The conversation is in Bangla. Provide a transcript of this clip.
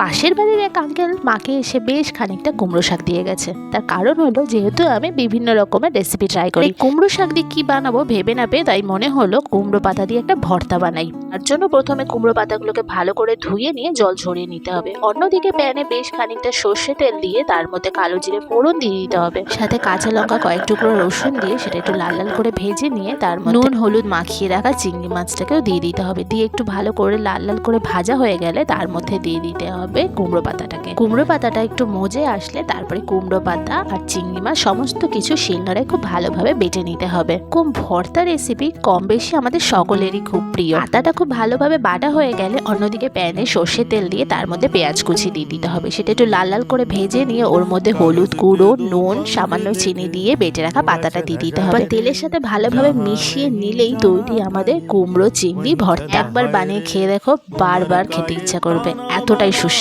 পাশের বাড়ির এক আঙ্কেল মাকে এসে বেশ খানিকটা কুমড়ো শাক দিয়ে গেছে। তার কারণ হলো যেহেতু আমি বিভিন্ন রকমের রেসিপি ট্রাই করি, কুমড়ো শাক দিয়ে কি বানাবো ভেবে না পেয়ে তাই মনে হলো কুমড়ো পাতা দিয়ে একটা ভর্তা বানাই। তার জন্য প্রথমে কুমড়ো পাতাগুলোকে ভালো করে ধুয়ে নিয়ে জল ঝরিয়ে নিতে হবে। অন্যদিকে প্যানে বেশ খানিকটা সর্ষে তেল দিয়ে তার মধ্যে কালো জিরে ফোড়ন দিয়ে দিতে হবে, সাথে কাঁচা লঙ্কা কয়েক টুকরো রসুন দিয়ে সেটা একটু লাল লাল করে ভেজে নিয়ে তার মধ্যে নুন হলুদ মাখিয়ে রাখা চিংড়ি মাছটাকেও দিয়ে দিতে হবে। দিয়ে একটু ভালো করে লাল লাল করে ভাজা হয়ে গেলে তার মধ্যে দিয়ে দিতে হবে কুমড়ো পাতাটাকে। কুমড়ো পাতাটা একটু মজে আসলে তারপরে কুমড়ো পাতা আর চিংড়ি মাছ সমস্ত কিছু শিলনোড়ায় খুব ভালোভাবে বেটে নিতে হবে। ভর্তা রেসিপি কম বেশি আমাদের সকলেরই খুব প্রিয়। পাতাটা খুব ভালোভাবে বাটা হয়ে গেলে অন্যদিকে প্যানে সর্ষে তেল দিয়ে তার মধ্যে পেঁয়াজ কুচি দিয়ে দিতে হবে। সেটা একটু লাল লাল করে ভেজে নিয়ে ওর মধ্যে হলুদ গুঁড়ো, নুন, সামান্য চিনি দিয়ে বেটে রাখা পাতাটা দিয়ে দিতে হবে। তেলের সাথে ভালোভাবে মিশিয়ে নিলেই তৈরি আমাদের কুমড়ো চিংড়ি ভর্তা। একবার বানিয়ে খেয়ে দেখো, বারবার খেতে ইচ্ছা করবে, এতটাই সুস্বাদু।